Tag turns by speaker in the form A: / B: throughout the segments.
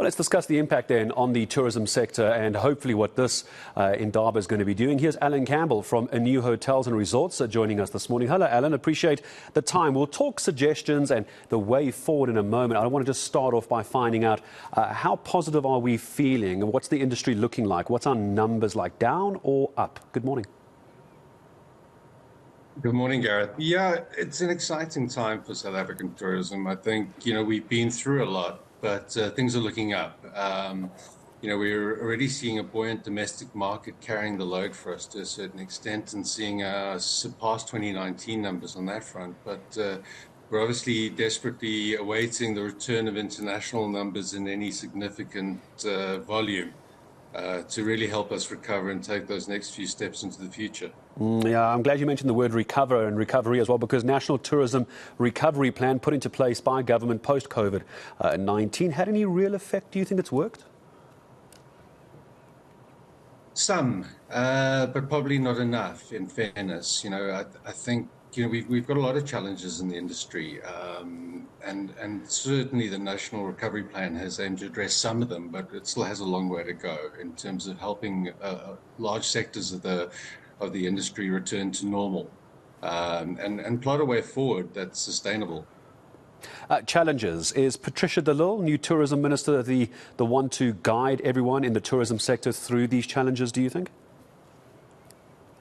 A: Well, let's discuss the impact then on the tourism sector and hopefully what this Indaba is going to be doing. Here's Alan Campbell from ANEW Hotels and Resorts joining us this morning. Hello, Alan. Appreciate the time. We'll talk suggestions and the way forward in a moment. I want to just start off by finding out how positive are we feeling and what's the industry looking like? What's our numbers like, down or up? Good morning.
B: Good morning, Gareth. Yeah, it's an exciting time for South African tourism. I think, we've been through a lot, but things are looking up. We're already seeing a buoyant domestic market carrying the load for us to a certain extent and seeing surpass 2019 numbers on that front. But we're obviously desperately awaiting the return of international numbers in any significant volume to really help us recover and take those next few steps into the future.
A: Yeah, I'm glad you mentioned the word recover and recovery as well, because National Tourism Recovery Plan put into place by government post-COVID-19 had any real effect? Do you think it's worked?
B: Some, but probably not enough, in fairness. I think we've got a lot of challenges in the industry, and certainly the National Recovery Plan has aimed to address some of them, but it still has a long way to go in terms of helping large sectors of the industry return to normal and plot a way forward that's sustainable.
A: Challenges. Is Patricia de Lille, new tourism minister, the one to guide everyone in the tourism sector through these challenges, do you think?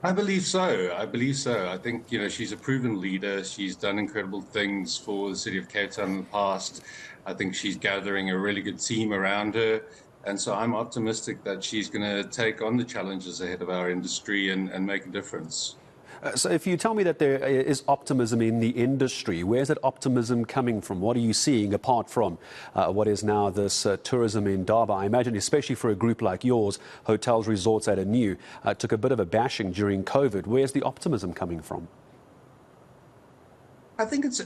B: I believe so. I think, she's a proven leader. She's done incredible things for the city of Cape Town in the past. I think she's gathering a really good team around her. And so I'm optimistic that she's going to take on the challenges ahead of our industry and make a difference.
A: So if you tell me that there is optimism in the industry, where's that optimism coming from? What are you seeing apart from what is now this tourism Indaba? I imagine, especially for a group like yours, Hotels, Resorts at ANEW, took a bit of a bashing during COVID. Where's the optimism coming from?
B: I think it's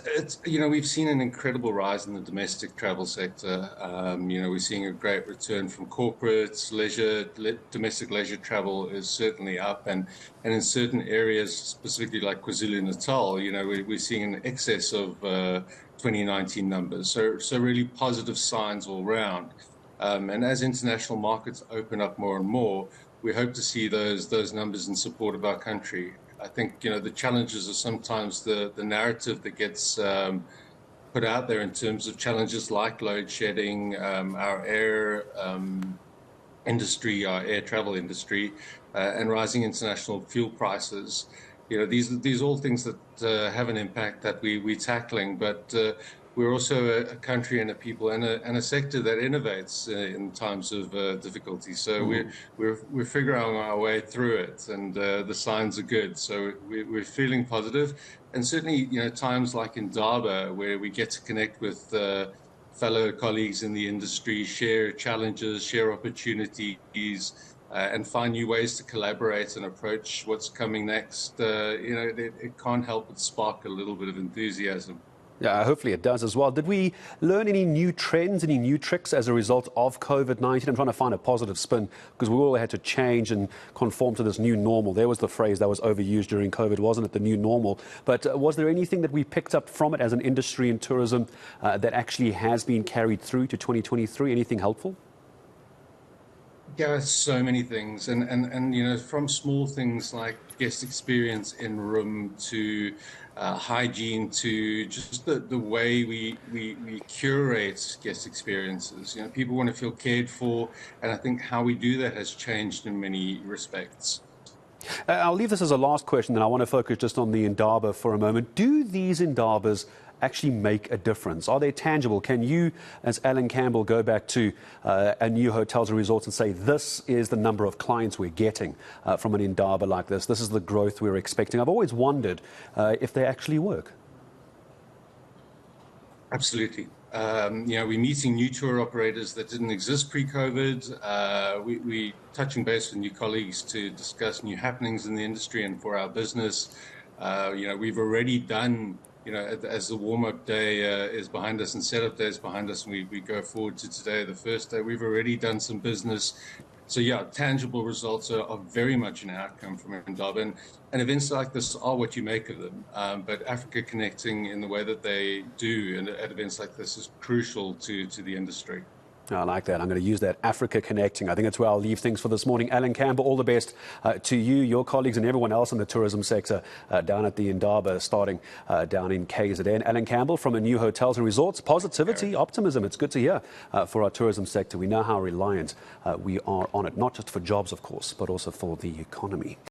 B: we've seen an incredible rise in the domestic travel sector. We're seeing a great return from corporates, domestic leisure travel is certainly up, and in certain areas, specifically like KwaZulu-Natal, we're seeing an excess of 2019 numbers. So really positive signs all round. And as international markets open up more and more, we hope to see those numbers in support of our country. I think, the challenges are sometimes the narrative that gets put out there in terms of challenges like load shedding, our air industry, our air travel industry, and rising international fuel prices. These are all things that have an impact that we're tackling, but we're also a country and a people and a sector that innovates in times of difficulty. So we're figuring our way through it, and the signs are good. So we're feeling positive, and certainly times like Indaba, where we get to connect with fellow colleagues in the industry, share challenges, share opportunities, and find new ways to collaborate and approach what's coming next. It can't help but spark a little bit of enthusiasm.
A: Yeah, hopefully it does as well. Did we learn any new trends, any new tricks as a result of COVID-19? I'm trying to find a positive spin, because we all had to change and conform to this new normal. There was the phrase that was overused during COVID, wasn't it, the new normal? But was there anything that we picked up from it as an industry in tourism that actually has been carried through to 2023? Anything helpful?
B: Yeah, so many things, and from small things like guest experience in room to hygiene to just the way we curate guest experiences. People want to feel cared for, and I think how we do that has changed in many respects.
A: I'll leave this as a last question, and I want to focus just on the Indaba for a moment. Do these Indabas actually make a difference? Are they tangible? Can you, as Alan Campbell, go back to ANEW Hotels and Resorts and say, this is the number of clients we're getting from an Indaba like this? This is the growth we're expecting. I've always wondered if they actually work.
B: Absolutely. We're meeting new tour operators that didn't exist pre-COVID. We're touching base with new colleagues to discuss new happenings in the industry and for our business. We've already done, as the warm-up day is behind us and setup day is behind us, and we go forward to today, the first day, we've already done some business. So yeah, tangible results are very much an outcome from Indaba, and events like this are what you make of them. But Africa connecting in the way that they do and at events like this is crucial to the industry.
A: I like that. I'm going to use that, Africa Connecting. I think that's where I'll leave things for this morning. Alan Campbell, all the best to you, your colleagues, and everyone else in the tourism sector down at the Indaba, starting down in KZN. Alan Campbell from ANEW Hotels and Resorts. Positivity, optimism. It's good to hear for our tourism sector. We know how reliant we are on it, not just for jobs, of course, but also for the economy.